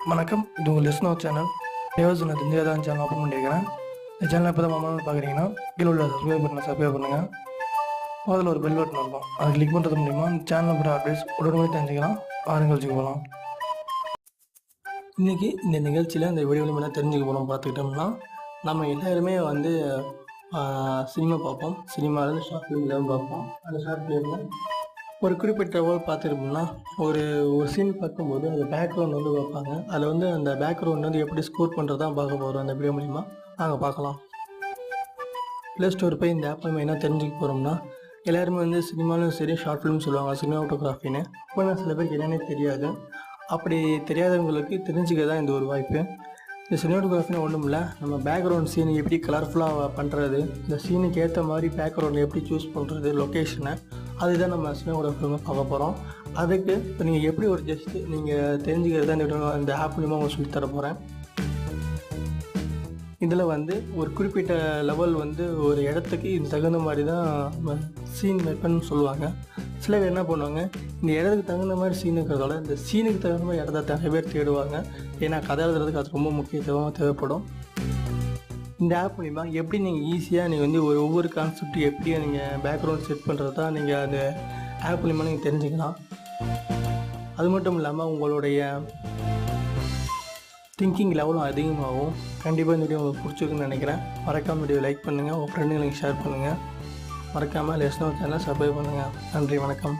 வணக்கம், இது உங்கள் லிஸ்னோ சேனல். தேவசன தெரிஞ்சதான் சேனல் ஓப்பன் பண்ணியிருக்கிறேன். இந்த சேனல் இப்போ தான் மாமா பார்க்குறீங்கன்னா கீழே உள்ள சப்ஸ்கிரைப் பண்ணுங்கள். அதில் ஒரு பெல் பட்டன் இருக்கும், அதை கிளிக் பண்ணுறது மூலிமா இந்த சேனலில் போகிற அப்டேட்ஸ் உடனே தெரிஞ்சுக்கலாம். நிகழ்ச்சிக்கு போகலாம். இன்றைக்கி இந்த நிகழ்ச்சியில் இந்த வீடியோ மூலமாக தெரிஞ்சுக்க போகணும். பார்த்துக்கிட்டோம்னா நம்ம எல்லாருமே வந்து சினிமா பார்ப்போம். சினிமாவில் ஷார்ட் ஃபிலிம் பார்ப்போம். அந்த ஷார்ட் ஃபிலிமில் ஒரு குறிப்பிட்ட பார்த்துருப்போம்னா ஒரு சீன் பார்க்கும்போது அந்த பேக்ரவுண்ட் வந்து பார்ப்பாங்க. அதில் வந்து அந்த பேக்ரவுண்ட் வந்து எப்படி ஸ்கோர் பண்ணுறது தான் பார்க்க போகிறோம். அந்த வீடியோ மூலிமா நாங்கள் பார்க்கலாம். ப்ளே ஸ்டோர் போய் இந்த ஆப் மூலமாக என்ன தெரிஞ்சுக்க போகிறோம்னா, எல்லாருமே வந்து சினிமாலும் சரி ஷார்ட் ஃபிலிம் சொல்லுவாங்க, சினிமாட்டோகிராஃபின்னு. இப்போ சில பேருக்கு என்னென்னே தெரியாது. அப்படி தெரியாதவங்களுக்கு தெரிஞ்சுக்க தான் இந்த ஒரு வாய்ப்பு. இந்த சினிமாட்டோகிராஃபின்னு ஒன்றும் இல்லை, நம்ம பேக்ரவுண்ட் சீன் எப்படி கலர்ஃபுல்லாக பண்ணுறது, இந்த சீனுக்கு ஏற்ற மாதிரி பேக்ரவுண்ட் எப்படி சூஸ் பண்ணுறது, லொக்கேஷனை, அதுதான் நம்ம சினிமாட்டோகிராஃபி பார்க்க போகிறோம். அதுக்கு இப்போ நீங்கள் எப்படி ஒரு ஜஸ்ட்டு நீங்கள் தெரிஞ்சுக்கிறது தான் இந்த ஆப் மூலமாக உங்களுக்கு சொல்லி தர போகிறேன். இதில் வந்து ஒரு குறிப்பிட்ட லெவல் வந்து ஒரு இடத்துக்கு இது தகுந்த மாதிரி தான் சீன் மேப்பர்னு சொல்லுவாங்க. சில பேர் என்ன பண்ணுவாங்க, இந்த இடத்துக்கு தகுந்த மாதிரி சீன் இருக்கிறதோட இந்த சீனுக்கு தகுந்த மாதிரி இடத்த நிறைய பேர் தேடுவாங்க. ஏன்னா கதை எழுதுறதுக்கு அது ரொம்ப முக்கியத்துவமாக தேவைப்படும். இந்த ஆப் மூலிமா எப்படி நீங்கள் ஈஸியாக நீங்கள் வந்து ஒவ்வொரு கான்செப்ட் எப்படி நீங்கள் பேக்ரவுண்ட் செட் பண்ணுறது தான் நீங்கள் அந்த ஆப் மூலிமா நீங்கள் தெரிஞ்சுக்கலாம். அது மட்டும் இல்லாமல் உங்களுடைய திங்கிங் லெவலும் அதிகமாகும். கண்டிப்பாக இந்த வீடியோ உங்களுக்கு பிடிச்சிருக்குன்னு நினைக்கிறேன். மறக்காமல் வீடியோ லைக் பண்ணுங்கள், உங்கள் ஃப்ரெண்டுங்களுக்கு ஷேர் பண்ணுங்கள். மறக்காமல் லிஸ்னோ சேனலை சப்ஸ்கிரைப் பண்ணுங்கள். நன்றி, வணக்கம்.